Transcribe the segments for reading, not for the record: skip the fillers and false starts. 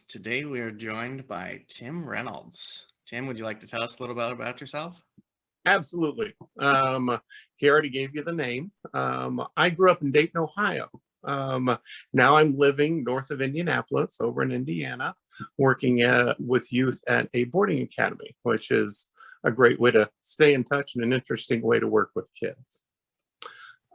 Today we are joined by Tim Reynolds. Tim, would you like to tell us a little bit about yourself? Absolutely. He already gave you the name. I grew up in Dayton, Ohio. Now I'm living north of Indianapolis over in Indiana, working with youth at a boarding academy, which is a great way to stay in touch and an interesting way to work with kids.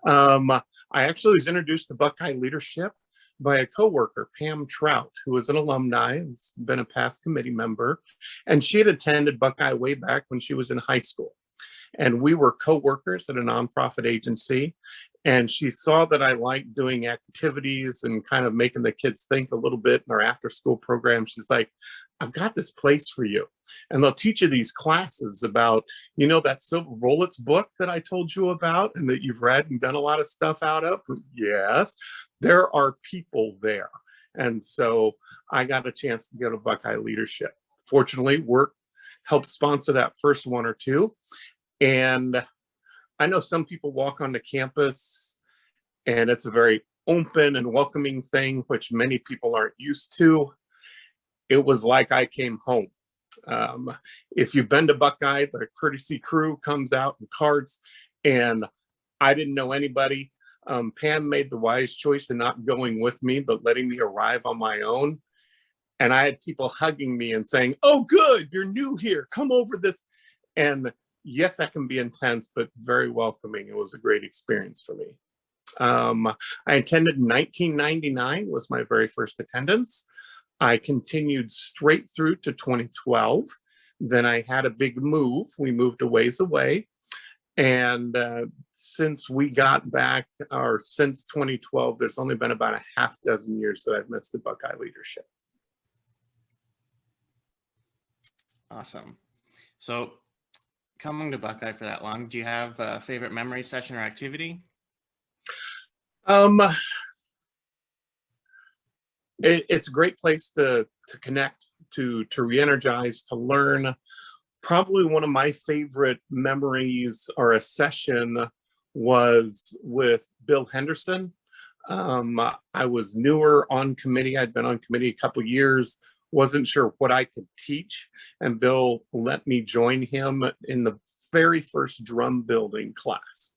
I actually was introduced to Buckeye leadership by a coworker, Pam Trout, who is an alumni and has been a past committee member. And she had attended Buckeye way back when she was in high school. And we were co-workers at a nonprofit agency. And she saw that I liked doing activities and kind of making the kids think a little bit in our after-school program. She's like, I've got this place for you. And they'll teach you these classes about, you know, that Silver Bullets book that I told you about and that you've read and done a lot of stuff out of? Yes, there are people there. And so I got a chance to go to Buckeye Leadership. Fortunately, work helped sponsor that first one or two. And I know some people walk onto campus and it's a very open and welcoming thing, which many people aren't used to. It was like I came home. If you've been to Buckeye, the courtesy crew comes out in carts, and I didn't know anybody. Pam made the wise choice in not going with me, but letting me arrive on my own. And I had people hugging me and saying, oh, good, you're new here, come over this. And yes, that can be intense, but very welcoming. It was a great experience for me. I attended in 1999, was my very first attendance. I continued straight through to 2012. Then I had a big move. We moved a ways away. And since we got back, or since 2012, there's only been about a half dozen years that I've missed the Buckeye leadership. Awesome. So coming to Buckeye for that long, do you have a favorite memory, session, or activity? It's a great place to connect, to re-energize, to learn. Probably one of my favorite memories or a session was with Bill Henderson. I was newer on committee. I'd been on committee a couple of years, wasn't sure what I could teach. And Bill let me join him in the very first drum building class.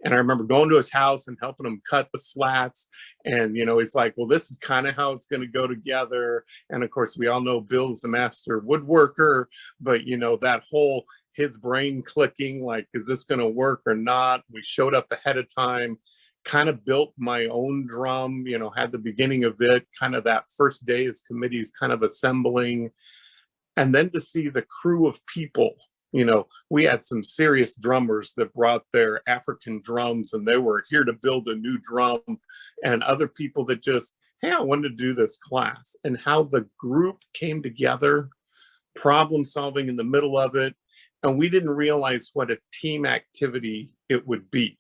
And I remember going to his house and helping him cut the slats. And, you know, he's like, well, this is kind of how it's going to go together. And of course, we all know Bill's a master woodworker, but, you know, that whole his brain clicking, like, is this going to work or not? We showed up ahead of time, kind of built my own drum, you know, had the beginning of it, kind of that first day as committees kind of assembling. And then to see the crew of people. You know, we had some serious drummers that brought their African drums and they were here to build a new drum, and other people that just, hey, I wanted to do this class, and how the group came together, problem solving in the middle of it. And we didn't realize what a team activity it would be.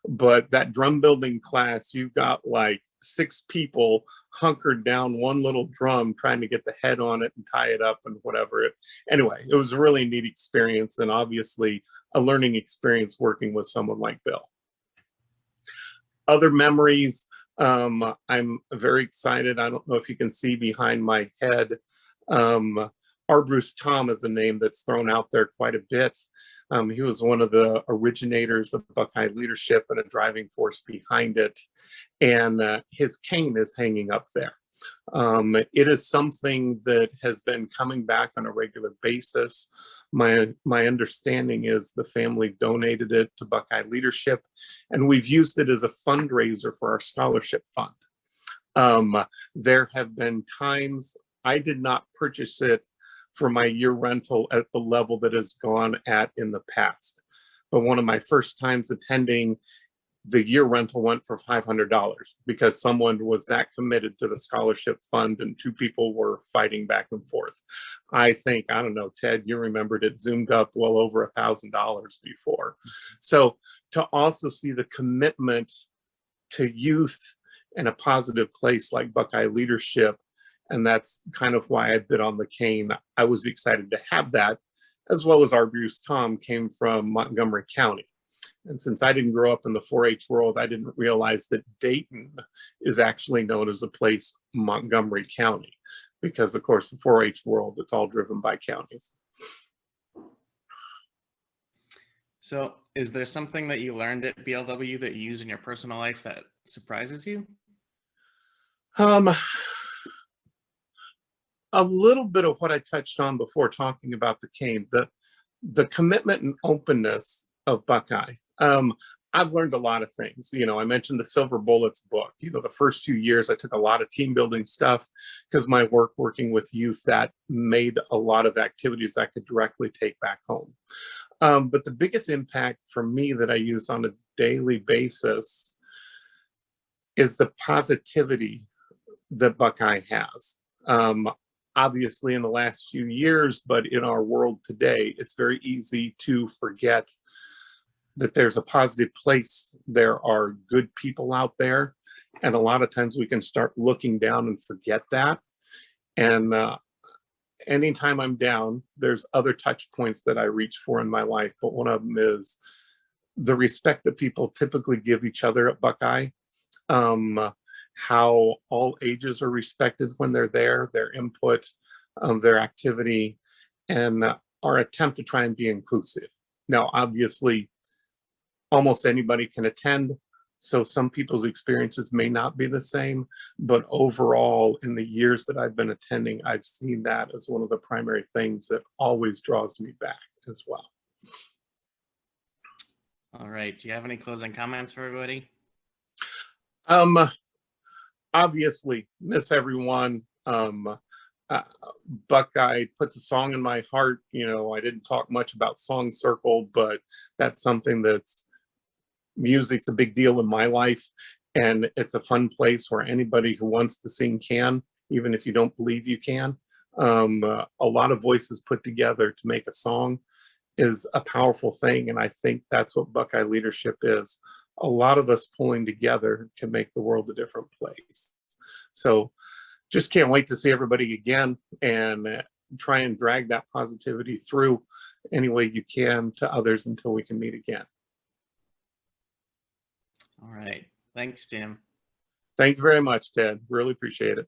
But that drum building class, you got like 6 people hunkered down one little drum trying to get the head on it and tie it up and whatever. Anyway, it was a really neat experience, and obviously a learning experience working with someone like Bill. Other memories, I'm very excited. I don't know if you can see behind my head. R. Bruce Tom is a name that's thrown out there quite a bit. He was one of the originators of Buckeye leadership and a driving force behind it. And his cane is hanging up there. It is something that has been coming back on a regular basis. My understanding is the family donated it to Buckeye leadership, and we've used it as a fundraiser for our scholarship fund. There have been times I did not purchase it for my year rental at the level that has gone at in the past. But one of my first times attending, the year rental went for $500 because someone was that committed to the scholarship fund and 2 people were fighting back and forth. I think, I don't know, Ted, you remembered it zoomed up well over $1,000 before. So to also see the commitment to youth in a positive place like Buckeye leadership, and that's kind of why I bit on the cane. I was excited to have that, as well as our Bruce Tom came from Montgomery County. And since I didn't grow up in the 4-H world, I didn't realize that Dayton is actually known as a place, Montgomery County, because of course the 4-H world, it's all driven by counties. So is there something that you learned at BLW that you use in your personal life that surprises you? A little bit of what I touched on before talking about the cane, the commitment and openness of Buckeye. I've learned a lot of things. You know, I mentioned the Silver Bullets book. You know, the first 2 years I took a lot of team building stuff because my work working with youth, that made a lot of activities I could directly take back home. But the biggest impact for me that I use on a daily basis is the positivity that Buckeye has. Obviously in the last few years, but in our world today, it's very easy to forget that there's a positive place. There are good people out there. And a lot of times we can start looking down and forget that. And anytime I'm down, there's other touch points that I reach for in my life. But one of them is the respect that people typically give each other at Buckeye. How all ages are respected when they're there, their input, their activity, and our attempt to try and be inclusive. Now, obviously, almost anybody can attend, so some people's experiences may not be the same, but overall, in the years that I've been attending, I've seen that as one of the primary things that always draws me back as well. All right. Do you have any closing comments for everybody? Obviously, miss everyone. Buckeye puts a song in my heart. You know, I didn't talk much about Song Circle, but that's something that's, music's a big deal in my life. And it's a fun place where anybody who wants to sing can, even if you don't believe you can. A lot of voices put together to make a song is a powerful thing. And I think that's what Buckeye leadership is. A lot of us pulling together can make the world a different place. So just can't wait to see everybody again and try and drag that positivity through any way you can to others until we can meet again. All right. Thanks, Tim. Thank you very much, Ted. Really appreciate it.